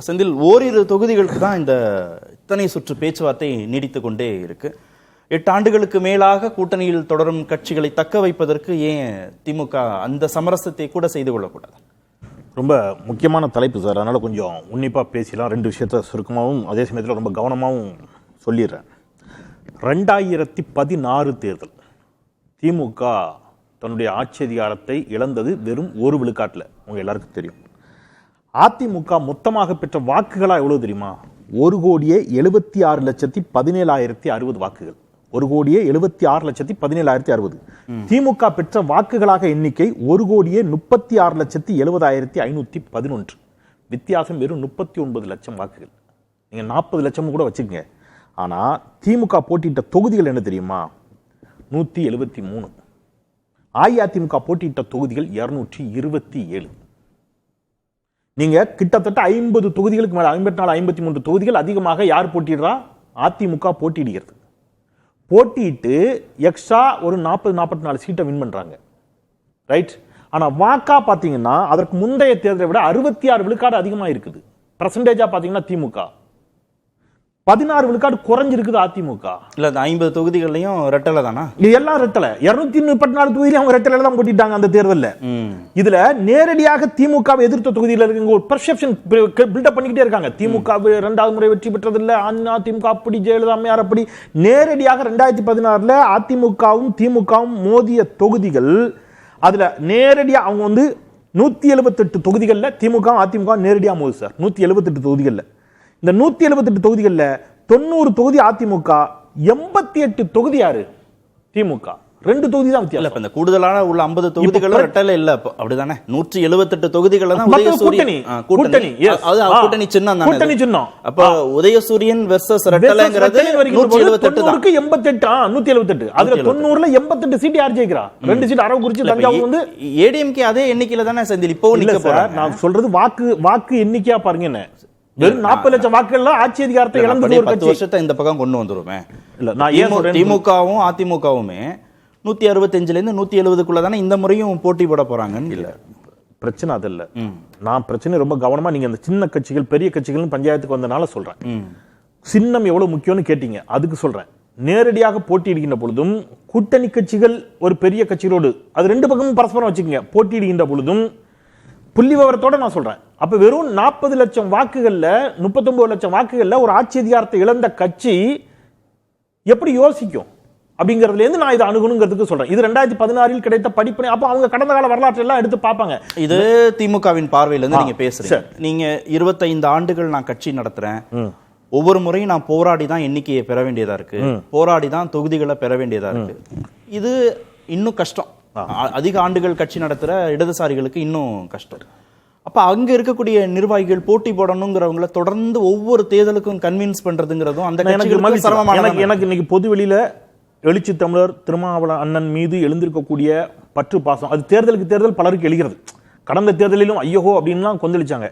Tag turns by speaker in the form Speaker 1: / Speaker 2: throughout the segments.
Speaker 1: செந்தில் ஓரிரு தொகுதிகளுக்கு தான் இந்த இத்தனை சுற்று பேச்சுவார்த்தை நீடித்து கொண்டே இருக்கு. 8 ஆண்டுகளுக்கு மேலாக கூட்டணியில் தொடரும் கட்சிகளை தக்க வைப்பதற்கு ஏன் திமுக அந்த சமரசத்தை கூட செய்து கொள்ளக்கூடாது?
Speaker 2: ரொம்ப முக்கியமான தலைப்பு சார், அதனால கொஞ்சம் உன்னிப்பாக பேசலாம். 2 விஷயத்த சுருக்கமாகவும் அதே சமயத்தில் ரொம்ப கவனமாகவும் சொல்லிடுறேன். 2016 தேர்தல் திமுக தன்னுடைய ஆட்சி அதிகாரத்தை இழந்தது வெறும் 1 விழுக்காட்டில். உங்க எல்லாருக்கும் தெரியும். அதிமுக மொத்தமாக பெற்ற வாக்குகளா எவ்வளவு தெரியுமா? 1,76,17,060 வாக்குகள். 1,76,17,060. திமுக பெற்ற வாக்குகளாக எண்ணிக்கை 1,36,70,511. வித்தியாசம் வெறும் 39 லட்சம் வாக்குகள். நீங்க 40 லட்சம் கூட வச்சுக்கங்க. ஆனா திமுக போட்டியிட்ட தொகுதிகள் என்ன தெரியுமா? 173. அஇஅதிமுக போட்டியிட்ட தொகுதிகள் 227. நீங்க கிட்டத்தட்ட 50 தொகுதிகளுக்கு மேல 54 53 தொகுதிகள் அதிகமாக யார் போட்டிடுறா? அதிமுக போட்டியிடுகிறது. போட்டிட்டு எக்ஸ்ட்ரா ஒரு 40-44 சீட்டை வின் பண்றாங்க. ரைட். ஆனா வாக்கா பாத்தீங்கன்னா அதற்கு முந்தைய தேர்தலை விட 66 விழுக்காடு அதிகமா இருக்குது. பெர்சன்டேஜா பாத்தீங்கன்னா திமுக 16 விழுக்காடு குறைஞ்சிருக்குது அதிமுக.
Speaker 1: இல்ல 50 தொகுதிகள்லயும் ரெட்டலை தானா?
Speaker 2: இது எல்லாம் ரெட்டலை. 234 தொகுதியிலும் அவங்க ரெட்டலை தான் போட்டிட்டாங்க அந்த தேர்தல்ல. இதுல நேரடியாக திமுக எதிர்த்த தொகுதியில் இருக்க ஒரு பெர்செப்ஷன் பில்டப் பண்ணிக்கிட்டே இருக்காங்க. திமுக 2வது முறை வெற்றி பெற்றதில்லை, அதிமுக அப்படி, ஜெயலலிதா அம்மையார் அப்படி. நேரடியாக 2016 அதிமுகவும் திமுகவும் மோதிய தொகுதிகள், அதுல நேரடியா அவங்க 178 தொகுதிகள்ல திமுக அதிமுக நேரடியா மோது சார். 178 தொகுதிகள்ல. இந்த 178 தொகுதிகள்ல 90 தொகுதி அதிமுக, 88 தொகுதி யாரு? திமுக. 2 தொகுதி தான் வித்தியாசம்.
Speaker 1: இந்த கூடுதலான உள்ள 50 தொகுதிகளும் ரெட்டலை இல்ல அப்படிதானே? 178 தொகுதிகள்ல தான் உதயசூரியன் கூட்டணி சின்னம் தான்.
Speaker 2: கூட்டணி சின்னம்.
Speaker 1: அப்ப உதயசூரியன் வெர்சஸ் ரெட்டலைங்கிறது 178
Speaker 2: 178. அதுல 90ல 88 சீட் யார் ஜெயிக்கிறா? 2 சீட் அரவக்குறிச்சி தஞ்சாவூர்
Speaker 1: ஏடிஎம்கே அதே எண்ணிக்கையில தானே செந்தில் இப்போ நிக்க போறாங்க.
Speaker 2: நான் சொல்றது வாக்கு எண்ணிக்கையா பாருங்க. என்ன வெறும் 40 லட்சம் வாக்குகள்ல ஆட்சி அதிகாரத்தை இழந்தது ஒரு
Speaker 1: 10 வருஷத்தை இந்த பக்கம் கொண்டு வந்துருமே.
Speaker 2: இல்ல நான் ஏன்
Speaker 1: திமுகவும் அதிமுகவுமே 165ல இருந்து 170க்குள்ள தானே இந்த முறையும் போட்டி போட போறாங்கன்னு. இல்ல
Speaker 2: பிரச்சனை அது இல்ல. நான் பிரச்சனை ரொம்ப கவனமா நீங்க அந்த சின்ன கட்சிகள் பெரிய கட்சிகள் பஞ்சாயத்துக்கு வந்தனால சொல்றேன். சின்னம் எவ்வளவு முக்கியம்னு கேட்டீங்க, அதுக்கு சொல்றேன். நேரடியாக போட்டியிடுகின்ற பொழுதும் கூட்டணி கட்சிகள் ஒரு பெரிய கட்சிகளோடு, அது 2 பக்கமும் பரஸ்பரம் வச்சுக்கோங்க, போட்டியிடுகின்ற பொழுதும் புள்ளி விவரத்தோட நான் சொல்றேன். அப்ப வெறும் 40 லட்சம் வாக்குகள்ல 39 லட்சம் வாக்குகள்ல ஒரு ஆட்சி அதிகாரத்தை இழந்த கட்சி எப்படி யோசிக்கும் அப்படிங்கறதுல இருந்து நான் இதை அணுகணுங்கிறதுக்கு சொல்றேன். இது 2016 கிடைத்த படிப்பினை. அப்ப அவங்க கடந்த கால வரலாற்று எல்லாம் எடுத்து பார்ப்பாங்க.
Speaker 1: இது திமுகவின் பார்வையில இருந்து நீங்க பேசுறீங்க. நீங்க 25 ஆண்டுகள் நான் கட்சி நடத்துறேன், ஒவ்வொரு முறையும் நான் போராடி தான் எண்ணிக்கையை பெற வேண்டியதா இருக்கு, போராடி தான் தொகுதிகளை பெற வேண்டியதா இருக்கு. இது இன்னும் கஷ்டம். அதிக ஆண்டுகள் கட்சி நடத்துற இடதுசாரிகளுக்கு இன்னும் கஷ்டம். அப்ப அங்க இருக்கக்கூடிய நிர்வாகிகள் போட்டி போடணுங்கிறவங்களை தொடர்ந்து ஒவ்வொரு தேர்தலுக்கும் கன்வின்ஸ் பண்றதுங்கிறதும் அந்த கட்சிகளுக்கு சிரமமான.
Speaker 2: எனக்கு இன்னைக்கு பொது வெளியில எழுச்சி தமிழர் திருமாவளவன் அண்ணன் மீது எழுந்திருக்கக்கூடிய பற்று பாசம், அது தேர்தலுக்கு தேர்தல் பலருக்கு எழுகிறது. கடந்த தேர்தலிலும் ஐயோ அப்படின்லாம் கொந்தளிச்சாங்க.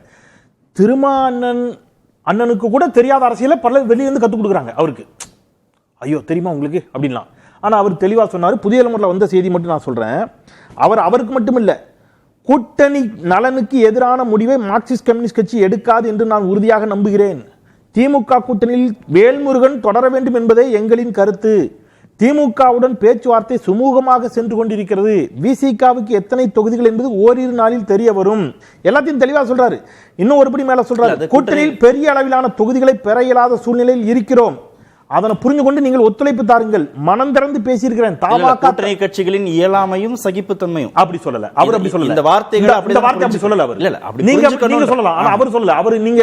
Speaker 2: அண்ணனுக்கு கூட தெரியாத அரசியலை பல வெளியிலிருந்து கத்துக் கொடுக்குறாங்க அவருக்கு. ஐயோ தெரியுமா உங்களுக்கு அப்படின்லாம். ஆனா அவர் தெளிவா சொன்னாரு. புதிய தலைமுறையில் வந்த செய்தி மட்டும் நான் சொல்றேன். அவருக்கு மட்டும் இல்ல, கூட்டணி நலனுக்கு எதிரான முடிவை மார்க்சிஸ்ட் கம்யூனிஸ்ட் கட்சி எடுக்காது என்று நான் உறுதியாக நம்புகிறேன். திமுக கூட்டணியில் வேல்முருகன் தொடர வேண்டும் என்பதே எங்களின் கருத்து. திமுகவுடன் பேச்சுவார்த்தை சுமூகமாக சென்று கொண்டிருக்கிறது. விசிகாவுக்கு எத்தனை தொகுதிகள் என்பது ஓரிரு நாளில் தெரிய வரும். எல்லாத்தையும் தெளிவா சொல்றாரு. இன்னும் ஒருபடி மேல சொல்றாரு, கூட்டணியில் பெரிய அளவிலான தொகுதிகளை பெற இயலாத சூழ்நிலையில் இருக்கிறோம். அதனை புரிந்து கொண்டு நீங்கள் ஒத்துழைப்பு தாருங்கள். மனம் திறந்து பேசியிருக்கிறேன்.
Speaker 1: கூட்டணி கட்சிகளின் இயலாமையும் சகிப்புத்தன்மையும்
Speaker 2: அப்படி சொல்லல. அவர் அப்படி சொல்லல.
Speaker 1: இந்த வார்த்தைகள்
Speaker 2: அப்படி சொல்லல. அவர் நீங்க சொல்லலாம். ஆனா அவர் சொல்லல. அவர் நீங்க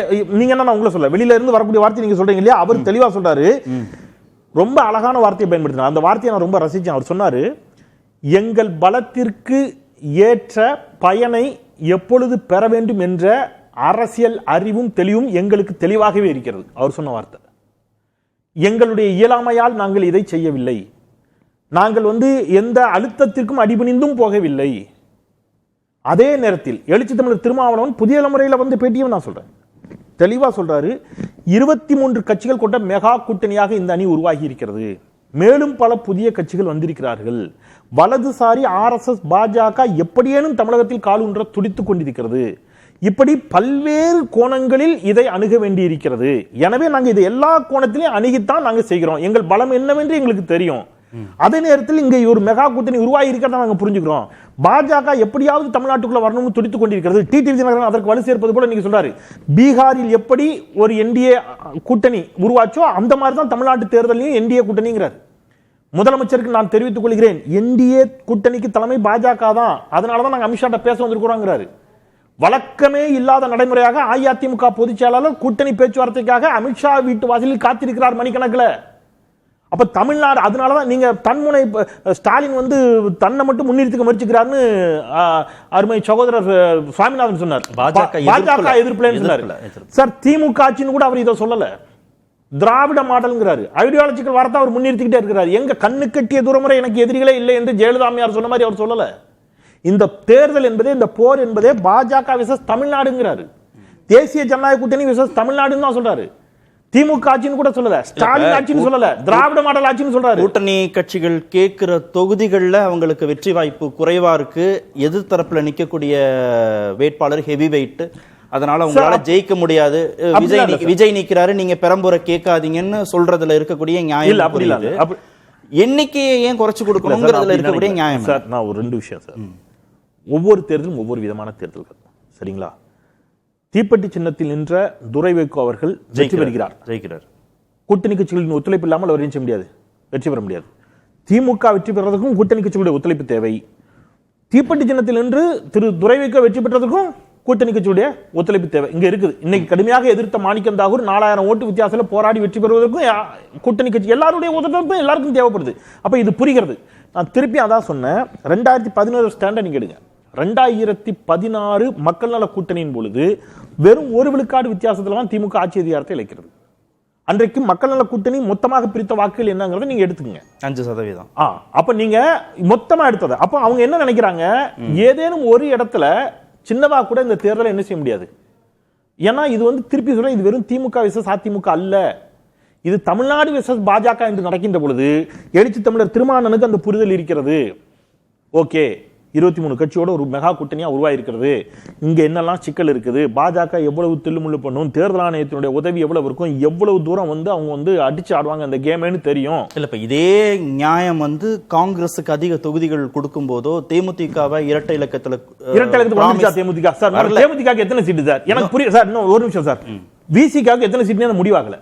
Speaker 2: என்ன உங்களை சொல்ல வெளியில இருந்து வரக்கூடிய வார்த்தை நீங்க சொல்றீங்க இல்லையா? அவர் தெளிவா சொல்றாரு. ரொம்ப அழகான வார்த்தையை பயன்படுத்தினார். அந்த வார்த்தையை நான் ரொம்ப ரசிச்சேன். அவர் சொன்னாரு, எங்கள் பலத்திற்கு ஏற்ற பயனை எப்பொழுது பெற வேண்டும் என்ற அரசியல் அறிவும் தெளிவும் எங்களுக்கு தெளிவாகவே இருக்கிறது. அவர் சொன்ன வார்த்தை. எங்களுடைய இயலாமையால் நாங்கள் இதை செய்யவில்லை. நாங்கள் எந்த அழுத்தத்திற்கும் அடிபணிந்தும் போகவில்லை. அதே நேரத்தில் எழுச்சி தமிழர் திருமாவளவன் புதிய தலைமுறையில் பேட்டியும் நான் சொல்றேன், தெளிவா சொல்றாரு. 23 கட்சிகள் கொண்ட மெகா கூட்டணியாக இந்த அணி உருவாகி இருக்கிறது. மேலும் பல புதிய கட்சிகள் வந்திருக்கிறார்கள். வலதுசாரி RSS பாஜக எப்படியேனும் தமிழகத்தில் காலூன்ற துடித்துக் கொண்டிருக்கிறது. இப்படி பல்வேறு கோணங்களில் இதை அணுக வேண்டி இருக்கிறது. எனவே நாங்க இதை எல்லா கோணத்திலையும் அணுகித்தான் நாங்க செய்கிறோம். எங்கள் பலம் என்னவென்று எங்களுக்கு தெரியும். அதே நேரத்தில் இங்க ஒரு மெகா கூட்டணி உருவாகி இருக்கிறதா நாங்க புரிஞ்சுக்கிறோம். பாஜக எப்படியாவது தமிழ்நாட்டுக்குள்ள வரணும்னு துடித்துக் கொண்டிருக்கிறது. டிடிவி தினகரன் அதற்கு வலு சேர்ப்பது போல நீங்க சொல்றாரு. பீகாரில் எப்படி ஒரு என்டிஏ கூட்டணி உருவாச்சோ அந்த மாதிரி தான் தமிழ்நாட்டு தேர்தலையும் என்டிஏ கூட்டணிங்கிறார். முதலமைச்சருக்கு நான் தெரிவித்துக் கொள்கிறேன், என்டிஏ கூட்டணிக்கு தலைமை பாஜக தான், அதனாலதான் நாங்க அமித்ஷா பேச வந்திருக்கிறோங்கிறாரு. வழக்கமே இல்லாத நடைமுறையாக அஇஅதிமுக பொதுச் செயலாளர் கூட்டணி பேச்சுவார்த்தைக்காக அமித்ஷா வீட்டு வாசலில் காத்திருக்கிறார் மணிக்கணக்கில். அப்ப தமிழ்நாடு அதனாலதான் நீங்க தன்முனை ஸ்டாலின் வந்து தன்னை மட்டும் முன்னிறுத்திக்க முயற்சிக்கிறார்னு அருமை சகோதரர் சுவாமிநாதன் சொன்னார். பாஜக எதிர்ப்புல சொன்னார். சார் திமுக ஆட்சின்னு கூட அவர் இதை சொல்லல. திராவிட மாடல்ங்கிறாரு. ஐடியாலஜிக்கல் வார்த்தை அவர் முன்னிறுத்திக்கிட்டே இருக்கிறார். எங்க கண்ணு கட்டிய தூரமுறை எனக்கு எதிரிகளே இல்லை என்று ஜெயலலிதாமையார் சொன்ன மாதிரி அவர் சொல்லல. இந்த தேர்தல் என்பதே, இந்த போர் என்பதே பாஜக விசஸ் தமிழ்நாடுங்கிறாரு. தேசிய ஜனநாயக கூட்டணி விசஸ் தமிழ்நாடுன்னு தான் சொல்றாரு. திமுக ஆட்சின்னு கூட சொல்லல, ஸ்டாலின் ஆட்சின்னு சொல்லல, திராவிட மாடல் ஆட்சின்னு சொல்றாரு.
Speaker 1: கூட்டணி கட்சிகள் கேட்கிற தொகுதிகள்ல அவங்களுக்கு வெற்றி வாய்ப்பு குறைவா இருக்கு. எதிர்த்தரப்புல நிக்கக்கூடிய வேட்பாளர் ஹெவி வெயிட், அதனால உங்களால ஜெயிக்க முடியாது. விஜய் நிக்கிறாரு, நீங்க பெரம்பூரை கேட்காதீங்கன்னு சொல்றதுல இருக்கக்கூடிய நியாயம் அப்படி இல்ல. எண்ணிக்கையை ஏன் குறைச்சு கொடுக்கணும்ங்கிறதுல இருக்கக்கூடிய நியாயம்
Speaker 2: சார். நான் ஒரு ரெண்டு விஷயம் சார். ஒவ்வொரு தேர்தலும் ஒவ்வொரு விதமான தேர்தல்கள், சரிங்களா? தீப்பெட்டி சின்னத்தில் நின்ற துரை வைகோ அவர்கள் வெற்றி பெறுகிறார்,
Speaker 1: ஜெயிக்கிறார்.
Speaker 2: கூட்டணி கட்சிகளின் ஒத்துழைப்பு இல்லாமல் அவர் செய்ய முடியாது, வெற்றி பெற முடியாது. திமுக வெற்றி பெறுவதற்கும் கூட்டணி கட்சிகளுடைய ஒத்துழைப்பு தேவை. தீப்பெட்டி சின்னத்தில் நின்று திரு துரை வைகோ வெற்றி பெற்றதற்கும் கூட்டணி கட்சியுடைய ஒத்துழைப்பு தேவை. இங்க இருக்குது. இன்னைக்கு கடுமையாக எதிர்த்த மாணிக்கம் தாகூர் 4000 ஓட்டு வித்தியாசத்தில் போராடி வெற்றி பெறுவதற்கும் கூட்டணி கட்சி எல்லாருடைய ஒத்துழைப்பும் எல்லாருக்கும் தேவைப்படுது. அப்ப இது புரிகிறது. நான் திருப்பி அதான் சொன்னேன். 2017 ஸ்டாண்டர்ட் நீங்க எடுங்க. 2016 மக்கள் நல கூட்டணியின் பொழுது வெறும் 1 விழுக்காடு வித்தியாசத்துல தான் திமுக ஆட்சி அதிகாரத்தை இழைக்கிறது. அன்றைக்கு மக்கள் நல கூட்டணி மொத்தமாக பிரித்த வாக்குகள் என்னங்கிறத நீங்க எடுத்துக்கங்க.
Speaker 1: 5%.
Speaker 2: அப்ப நீங்க மொத்தமா எடுத்தது. அப்ப அவங்க என்ன நினைக்கிறாங்க, ஏதேனும் ஒரு இடத்துல சின்னதா கூட இந்த தேர்தலை என்ன செய்ய முடியாது. ஏன்னா இது வந்து திருப்பி சொல்ல, இது வெறும் திமுக விசஸ் அதிமுக அல்ல, இது தமிழ்நாடு விசஸ் பாஜக என்று நடக்கின்ற பொழுது எழுச்சி தமிழர் திருமாவளவனுக்கு அந்த புரிதல் இருக்கிறது. ஓகே, 23 கட்சியோட ஒரு மெகா கூட்டணியா உருவாயிருக்கிறது. இங்க என்னெல்லாம் சிக்கல் இருக்குது, பாஜக எவ்வளவு தில்லுமுள்ளு பண்ணும், தேர்தல் ஆணையத்தினுடைய உதவி எவ்வளவு இருக்கும், எவ்வளவு தூரம் வந்து அவங்க வந்து அடிச்சு ஆடுவாங்க அந்த கேம்னு தெரியும்.
Speaker 1: இல்ல இப்ப இதே நியாயம் வந்து காங்கிரஸுக்கு அதிக தொகுதிகள் கொடுக்கும் போதோ தேமுதிகவை இரட்டை இலக்கத்துல
Speaker 2: தேமுதிக சார், தேமுதிக எத்தனை சீட்டு சார் எனக்கு புரியுது சார். இன்னும் ஒரு நிமிஷம் சார். விசிகாவுக்கு எத்தனை சீட்னே முடிவாகல,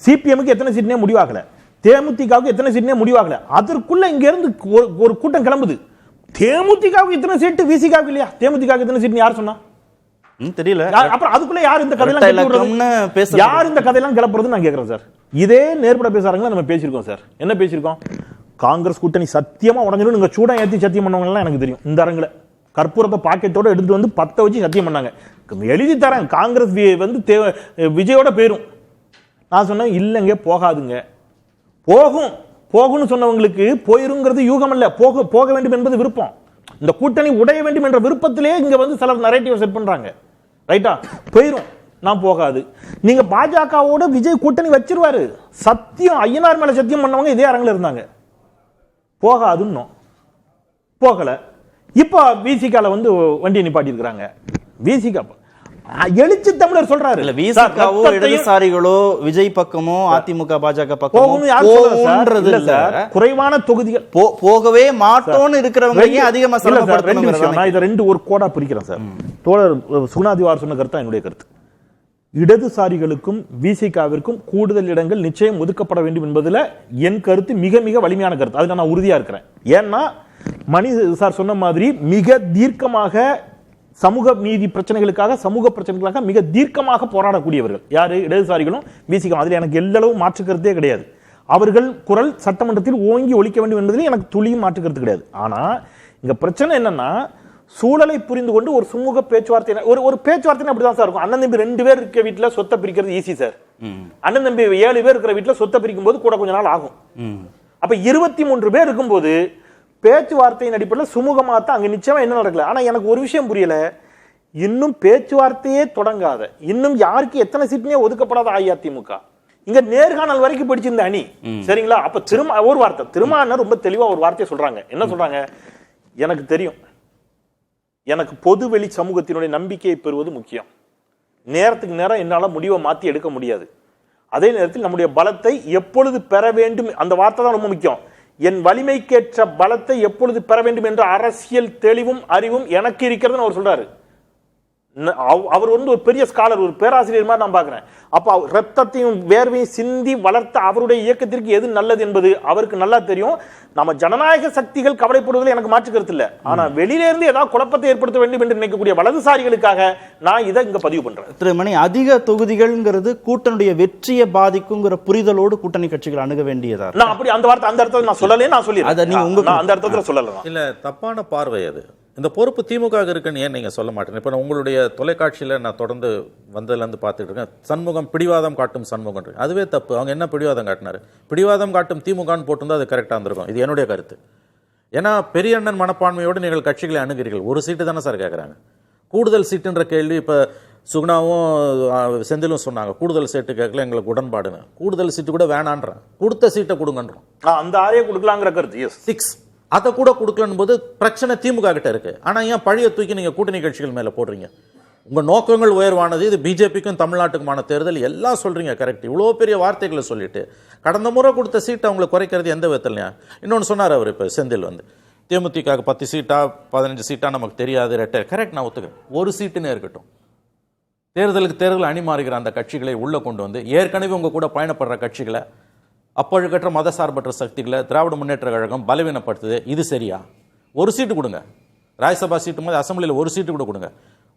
Speaker 2: சிபிஎம்க்கு எத்தனை சீட்னே முடிவாகல, தேமுதிகவுக்கு எத்தனை சீட்னே முடிவாகல. அதற்குள்ள இங்க இருந்து ஒரு கூட்டம் கிளம்புது. தேமுதிகவுக்கு இத்தனை சீட்டு, விசிகாவுக்கு இல்லையா? தேமுதிகவுக்கு எத்தனை சீட்டு யார் சொன்னா
Speaker 1: தெரியல.
Speaker 2: அப்புறம் அதுக்குள்ள யார் இந்த கதையெல்லாம் யார் இந்த கதையெல்லாம் கிளப்புறது நான் கேட்கிறேன் சார். இதே நேர்பட பேசுறாங்களா நம்ம பேசியிருக்கோம் சார். என்ன பேசியிருக்கோம்? காங்கிரஸ் கூட்டணி சத்தியமா உடஞ்சிடும், நீங்க சூடா ஏத்தி சத்தியம் பண்ணவங்க எல்லாம் எனக்கு தெரியும். இந்த அரங்குல கற்பூரத்தை பாக்கெட்டோட எடுத்துட்டு வந்து 10 வச்சு சத்தியம் பண்ணாங்க. எழுதி தரேன், காங்கிரஸ் வந்து விஜயோட பேரும். நான் சொன்னேன் இல்லைங்க, போகாதுங்க. போகும்னு சொன்னவங்களுக்கு போயிருங்கிறது யூகம் அல்ல, போக வேண்டும் என்பது விருப்பம். இந்த கூட்டணி உடைய வேண்டும் என்ற விருப்பத்திலே இங்க வந்து சில நரேட்டிவ் செட் பண்றாங்க. ரைட்டா? போயிரும், நான் போகாது. நீங்க பாஜகவோட விஜய் கூட்டணி வச்சிருவாரு, சத்தியம் ஐயனார் மேல சத்தியம் பண்ணவங்க இதே அரங்கில் இருந்தாங்க. போகாதுன்னு போகல. இப்ப விசிகால வந்து வண்டியை நிப்பாட்டி இருக்காங்க. விசிகா எழுச்சி தமிழர் சொல்றாரு.
Speaker 1: இல்ல விசிகாவோ இடதுசாரிகளோ விஜய் பக்கமோ அதிமுக பாஜக பக்கமோ
Speaker 2: குறைவான தொகுதிகள்
Speaker 1: போகவே மாட்டோம்னு இருக்கிறவங்க அதிகமா
Speaker 2: சிரமப்படுத்தணும். நான் இதை ரெண்டு ஒரு கோடா பிரிக்கிறேன் சார். தோழர் சுகுணாதிவார் சொன்ன கருத்து என்னுடைய கருத்து. இடதுசாரிகளுக்கும் விசிகாவிற்கும் கூடுதல் இடங்கள் நிச்சயம் ஒதுக்கப்பட வேண்டும் என்பதுல என் கருத்து மிக மிக வலிமையான கருத்து. அதுல நான் உறுதியா இருக்கிறேன். ஏன்னா மணி சார் சொன்ன மாதிரி மிக தீர்க்கமாக சமூக நீதி பிரச்சனைகளுக்காக, சமூக பிரச்சனைகளுக்காக மிக தீர்க்கமாக போராடக்கூடியவர்கள் யாரு? இடதுசாரிகளும் விசிகாவும். அதுல எனக்கு எல்லளவு மாற்று கருத்தே கிடையாது. அவர்கள் குரல் சட்டமன்றத்தில் ஓங்கி ஒலிக்க வேண்டும் என்பதில் எனக்கு துளியும் மாற்று கருத்து கிடையாது. ஆனா இங்க பிரச்சனை என்னன்னா, சூழலை புரிந்து கொண்டு ஒரு சுமூக பேச்சுவார்த்தை, ஒரு பேச்சுவார்த்தை அப்படிதான் சார் இருக்கும். அண்ணன் தம்பி 2 பேர் இருக்க வீட்டுல சொத்தை பிரிக்கிறது ஈஸி சார். அண்ணன் தம்பி 7 பேர் இருக்கிற வீட்டுல சொத்தை பிரிக்கும் போது கூட கொஞ்ச நாள் ஆகும். அப்ப 23 பேர் இருக்கும்போது பேச்சுவார்த்தையின் அடிப்படையில் சுமூகமா தான் அங்க நிச்சயமா என்ன நடக்கல. ஆனா எனக்கு ஒரு விஷயம் புரியல, இன்னும் பேச்சுவார்த்தையே தொடங்காத, இன்னும் யாருக்கு எத்தனை சீட்னே ஒதுக்கப்படாத அஇஅதிமுக இங்க நேர்காணல் வரைக்கும் படிச்சிருந்த அணி, சரிங்களா? அப்ப ஒரு வார்த்தை திருமாவளவன் ரொம்ப தெளிவா ஒரு வார்த்தையை சொல்றாங்க. என்ன சொல்றாங்க? எனக்கு தெரியும், எனக்கு பொதுவெளி சமூகத்தினுடைய நம்பிக்கையை பெறுவது முக்கியம். நேரத்துக்கு நேரம் என்னால முடிவை மாத்தி எடுக்க முடியாது. அதே நேரத்தில் நம்முடைய பலத்தை எப்பொழுது பெற வேண்டும், அந்த வார்த்தை தான் ரொம்ப முக்கியம். என் வலிமைக்கேற்ற பலத்தை எப்பொழுது பெற வேண்டும் என்ற அரசியல் தெளிவும் அறிவும் எனக்கு இருக்கிறதுன்னு அவர் சொல்றாரு. அவர் ஒரு பெரிய ஸ்காலர், ஒரு பேராசிரியர் மாதிரி நான் பாக்குறேன். அப்ப ரத்தத்தையும் வேர்வையும் சிந்தி வளர்த்த அவருடைய இயக்கத்திற்கு எது நல்லது என்பது அவருக்கு நல்லா தெரியும். நம்ம ஜனநாயக சக்திகள் கவலைப்படுவதில் எனக்கு மாற்று கருத்து இல்ல. ஆனா வெளியில இருந்து ஏதாவது குழப்பத்தை ஏற்படுத்த வேண்டும் என்று நினைக்கக்கூடிய வலதுசாரிகளுக்காக நான் இதை இங்க பதிவு பண்றேன்.
Speaker 1: திரு மணி, அதிக தொகுதிகள்ங்கிறது கூட்டணியுடைய வெற்றியை பாதிக்குங்கிற புரிதலோடு கூட்டணி கட்சிகள் அணுக வேண்டியதா?
Speaker 2: நான் அப்படி அந்த வார்த்தை அந்த அர்த்தத்தை நான் சொல்லலே, நான் சொல்லி அந்த அர்த்தத்துல சொல்லலாம்.
Speaker 3: இல்ல, தப்பான பார்வை அது. இந்த பொறுப்பு திமுக இருக்குன்னு ஏன் நீங்க சொல்ல மாட்டேங்க? இப்ப உங்களுடைய தொலைக்காட்சியில நான் தொடர்ந்து வந்ததுல இருந்து பார்த்துட்டு இருக்கேன். சண்முகம் பிடிவாதம் காட்டும் சண்முகம், அதுவே தப்பு. அவங்க என்ன பிடிவாதம் காட்டினாரு? பிடிவாதம் காட்டும் திமுகன்னு போட்டிருந்தா அது கரெக்டா இருந்திருக்கும். இது என்னுடைய கருத்து. ஏன்னா பெரிய அண்ணன் மனப்பான்மையோடு நீங்கள் கட்சிகளை அணுகிறீர்கள். ஒரு சீட்டு தானே சார் கேட்கறாங்க. கூடுதல் சீட்டுன்ற கேள்வி இப்ப சுகுணாவும் செந்திலும் சொன்னாங்க. கூடுதல் சீட்டு கேட்கல, எங்களுக்கு உடன்பாடுன்னு. கூடுதல் சீட்டு கூட வேணான்றேன், கொடுத்த சீட்டை கொடுங்கன்றோம்.
Speaker 2: அந்த ஆரையே கொடுக்கலாங்கிற கருத்து.
Speaker 3: 6 அதை கூட கொடுக்கலன்னு போது பிரச்சனை திமுக கிட்ட இருக்கு. ஆனா ஏன் பழைய தூக்கி நீங்க கூட்டணி கட்சிகள் மேல போடுறீங்க? உங்க நோக்கங்கள் உயர்வானது. இது பிஜேபிக்கும் தமிழ்நாட்டுக்குமான தேர்தல் எல்லாம் சொல்றீங்க, கரெக்ட். இவ்வளவு பெரிய வார்த்தைகளை சொல்லிட்டு கடந்த முறை கொடுத்த சீட்டை அவங்களை குறைக்கிறது எந்த விதத்துலயா? இன்னொன்னு சொன்னார் அவர் இப்ப செந்தில் தேமுதிக 10 சீட்டா 15 சீட்டா நமக்கு தெரியாது, ரெட்டை. கரெக்ட், நான் ஒத்துக்கிறேன். ஒரு சீட்டுன்னு இருக்கட்டும். தேர்தலுக்கு தேர்தல் அணிமாறுகிற அந்த கட்சிகளை உள்ள கொண்டு வந்து ஏற்கனவே உங்க கூட பயணப்படுற கட்சிகளை, அப்பொழுக்கற்ற மதசார்பற்ற சக்திகளை திராவிட முன்னேற்ற கழகம் பலவீனப்படுத்துது. இது சரியா? ஒரு சீட்டு கொடுங்க. ராஜ்யசபா சீட்டு மாதிரி அசம்பிளியில் ஒரு சீட்டு கூட கொடுங்க.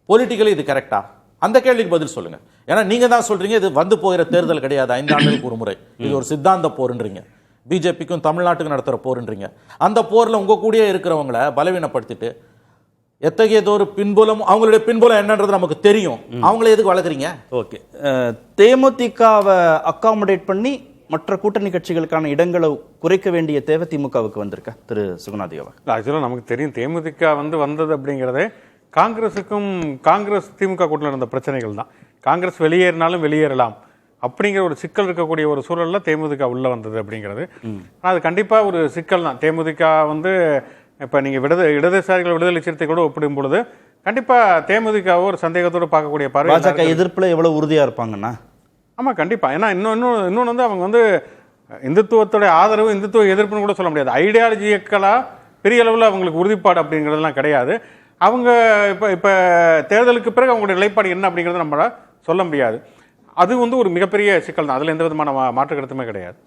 Speaker 3: பொலிட்டிக்கலி இது கரெக்டா? அந்த கேள்விக்கு பதில் சொல்லுங்க. ஏன்னா நீங்க தான் சொல்றீங்க இது வந்து போகிற தேர்தல் கிடையாது, 5 ஆண்டுகளுக்கு ஒரு முறை. இது ஒரு சித்தாந்த போர்ன்றீங்க. பிஜேபிக்கும் தமிழ்நாட்டுக்கு நடத்துற போர்ன்றீங்க. அந்த போர்ல உங்க கூடயே இருக்கிறவங்களை பலவீனப்படுத்திட்டு எத்தகையதொரு பின்புலம், அவங்களுடைய பின்புலம் என்னன்றது நமக்கு தெரியும், அவங்கள எதுக்கு வளர்க்குறீங்க?
Speaker 1: ஓகே, தேமுதிகவை அகாமடேட் பண்ணி மற்ற கூட்டணி கட்சிகளுக்கான இடங்களை குறைக்க வேண்டிய தேவை திமுகவுக்கு வந்திருக்கா திரு சுகுணாதேவா?
Speaker 4: ஆக்சுவலாக நமக்கு தெரியும் தேமுதிக வந்தது அப்படிங்கிறதே காங்கிரஸ் திமுக கூட்டணியில் இருந்த பிரச்சனைகள் தான். காங்கிரஸ் வெளியேறினாலும் வெளியேறலாம் அப்படிங்கிற ஒரு சிக்கல் இருக்கக்கூடிய ஒரு சூழல்ல தேமுதிக உள்ள வந்தது அப்படிங்கிறது. அது கண்டிப்பா ஒரு சிக்கல் தான். தேமுதிக இப்ப நீங்க இடதுசாரிகள் விடுதலை சிறுத்தைகளோடு ஒப்பிடும் பொழுது கண்டிப்பா தேமுதிக ஒரு சந்தேகத்தோடு பார்க்கக்கூடிய பார்வை.
Speaker 1: பாஜக எதிர்ப்புல எவ்வளவு உறுதியா இருப்பாங்கன்னா?
Speaker 4: ஆமா, கண்டிப்பா. ஏன்னா இன்னொன்று அவங்க இந்துத்துவத்தோட ஆதரவு, இந்துத்துவ எதிர்ப்புன்னு கூட சொல்ல முடியாது. ஐடியாலஜிக்கலா பெரிய அளவில் அவங்களுக்கு உறுதிப்பாடு அப்படிங்கிறதுலாம் கிடையாது. அவங்க இப்ப தேர்தலுக்கு பிறகு அவங்களுடைய நிலைப்பாடு என்ன அப்படிங்கறத நம்மளால சொல்ல முடியாது. அது ஒரு மிகப்பெரிய சிக்கல் தான். அதுல எந்த விதமான மாற்று கருத்துமே கிடையாது.